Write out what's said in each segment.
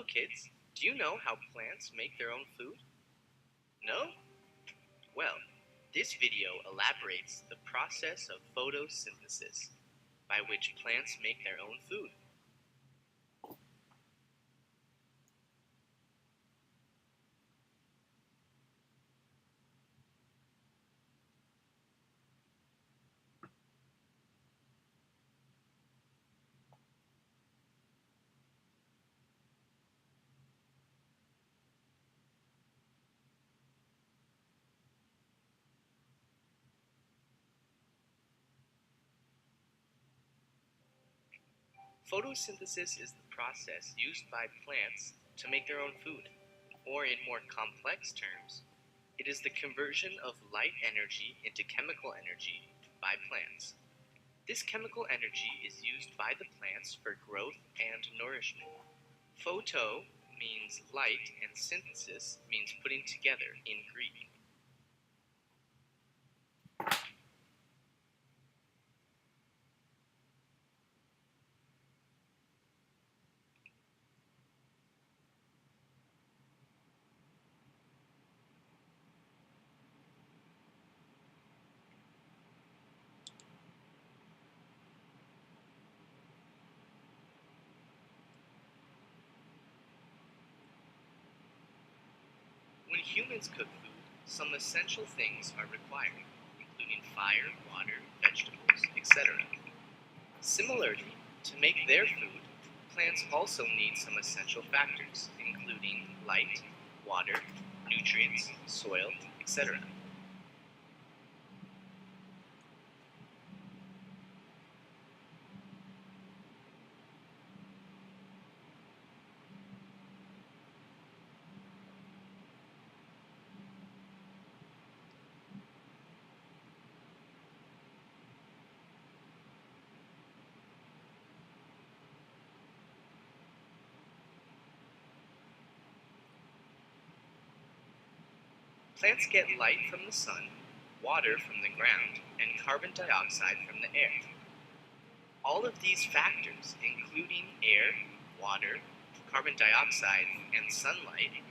kids, do you know how plants make their own food? No? Well, this video elaborates the process of photosynthesis, by which plants make their own food. Photosynthesis is the process used by plants to make their own food, or in more complex terms, it is the conversion of light energy into chemical energy by plants. This chemical energy is used by the plants for growth and nourishment. Photo means light and synthesis means putting together in Greek. When humans cook food, some essential things are required, including fire, water, vegetables, etc. Similarly, to make their food, plants also need some essential factors, including light, water, nutrients, soil, etc. Plants get light from the sun, water from the ground, and carbon dioxide from the air. All of these factors, including air, water, carbon dioxide, and sunlight,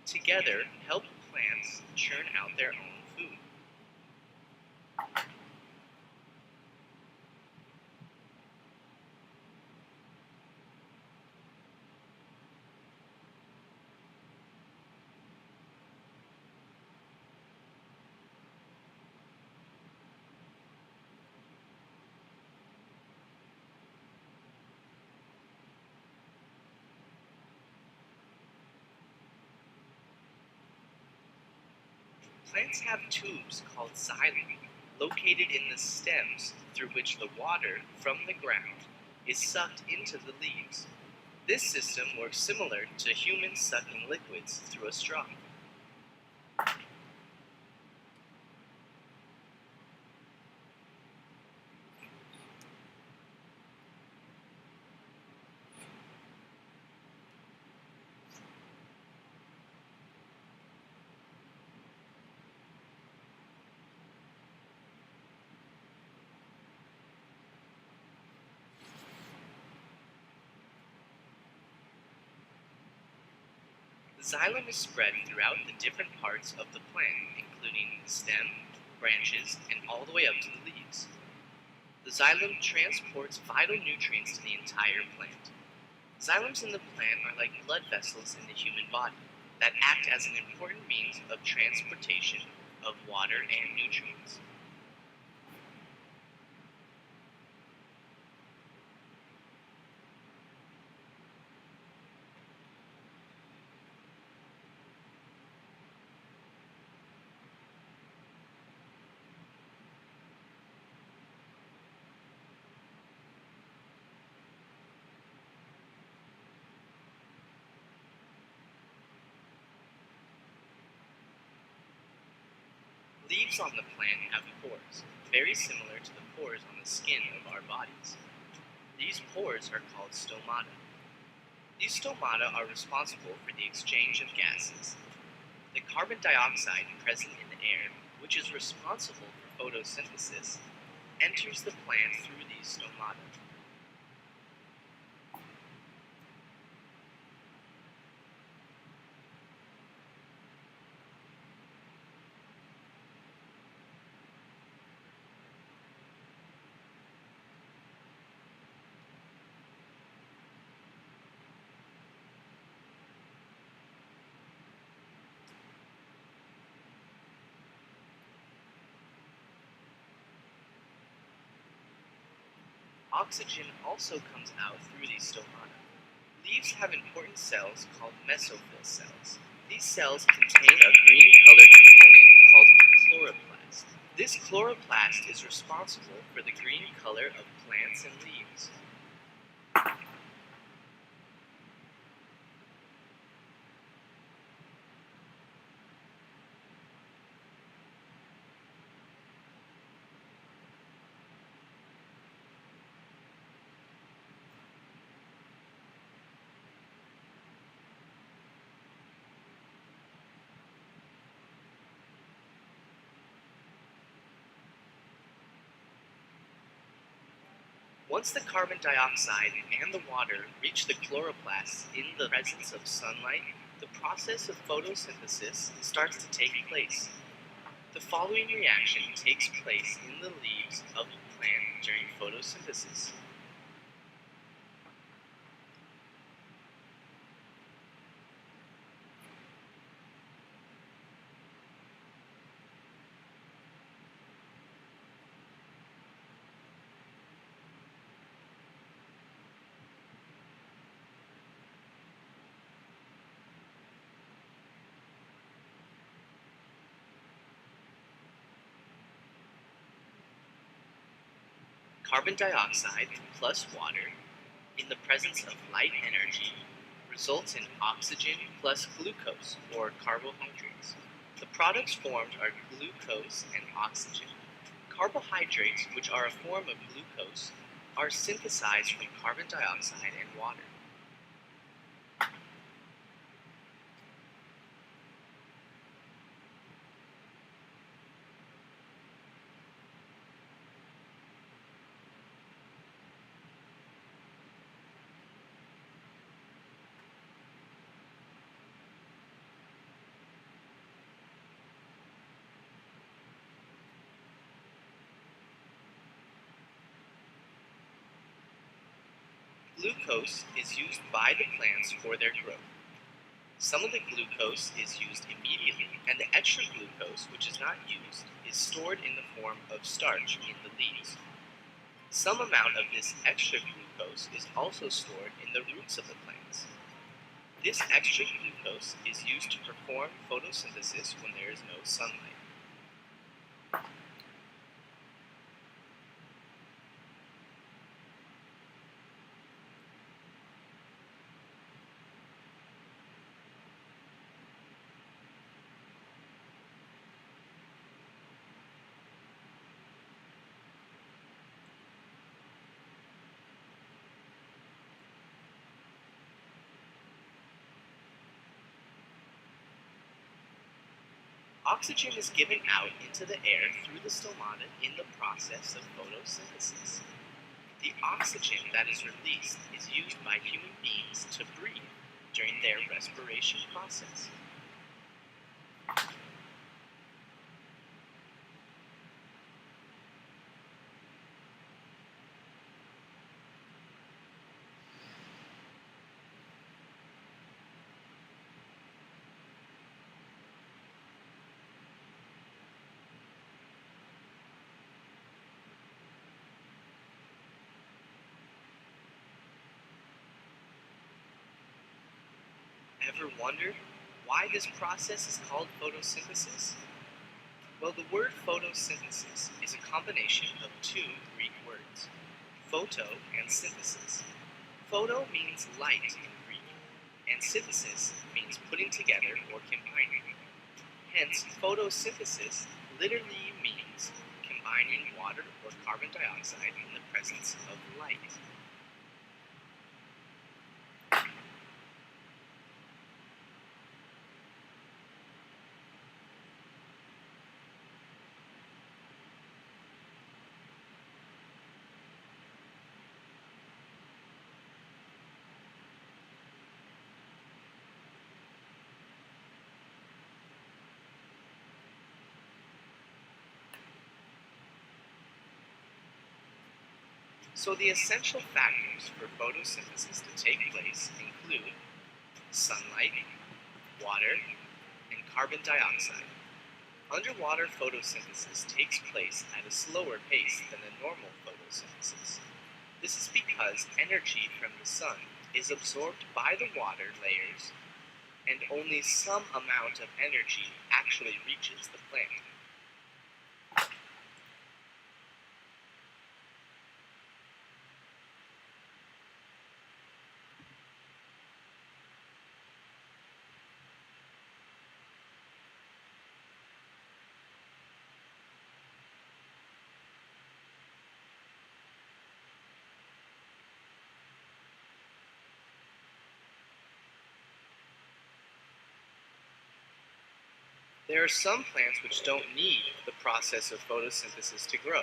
together help plants churn out their own food. Plants have tubes called xylem located in the stems through which the water from the ground is sucked into the leaves. This system works similar to humans sucking liquids through a straw. The xylem is spread throughout the different parts of the plant, including the stem, branches, and all the way up to the leaves. The xylem transports vital nutrients to the entire plant. Xylems in the plant are like blood vessels in the human body that act as an important means of transportation of water and nutrients. Leaves on the plant have pores, very similar to the pores on the skin of our bodies. These pores are called stomata. These stomata are responsible for the exchange of gases. The carbon dioxide present in the air, which is responsible for photosynthesis, enters the plant through these stomata. Oxygen also comes out through these stomata. Leaves have important cells called mesophyll cells. These cells contain a green-colored component called chloroplast. This chloroplast is responsible for the green color of plants and leaves. Once the carbon dioxide and the water reach the chloroplasts in the presence of sunlight, the process of photosynthesis starts to take place. The following reaction takes place in the leaves of the plant during photosynthesis. Carbon dioxide plus water in the presence of light energy results in oxygen plus glucose or carbohydrates. The products formed are glucose and oxygen. Carbohydrates, which are a form of glucose, are synthesized from carbon dioxide and water. Glucose is used by the plants for their growth. Some of the glucose is used immediately, and the extra glucose, which is not used, is stored in the form of starch in the leaves. Some amount of this extra glucose is also stored in the roots of the plants. This extra glucose is used to perform photosynthesis when there is no sunlight. Oxygen is given out into the air through the stomata in the process of photosynthesis. The oxygen that is released is used by human beings to breathe during their respiration process. Ever wondered why this process is called photosynthesis? Well, the word photosynthesis is a combination of two Greek words, photo and synthesis. Photo means light in Greek, and synthesis means putting together or combining. Hence, photosynthesis literally means combining water or carbon dioxide in the presence of light. So the essential factors for photosynthesis to take place include sunlight, water, and carbon dioxide. Underwater photosynthesis takes place at a slower pace than a normal photosynthesis. This is because energy from the sun is absorbed by the water layers, and only some amount of energy actually reaches the plant. There are some plants which don't need the process of photosynthesis to grow.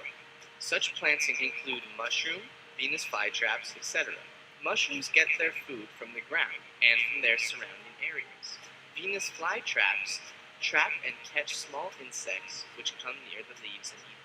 Such plants include mushroom, Venus flytraps, etc. Mushrooms get their food from the ground and from their surrounding areas. Venus flytraps trap and catch small insects which come near the leaves and eat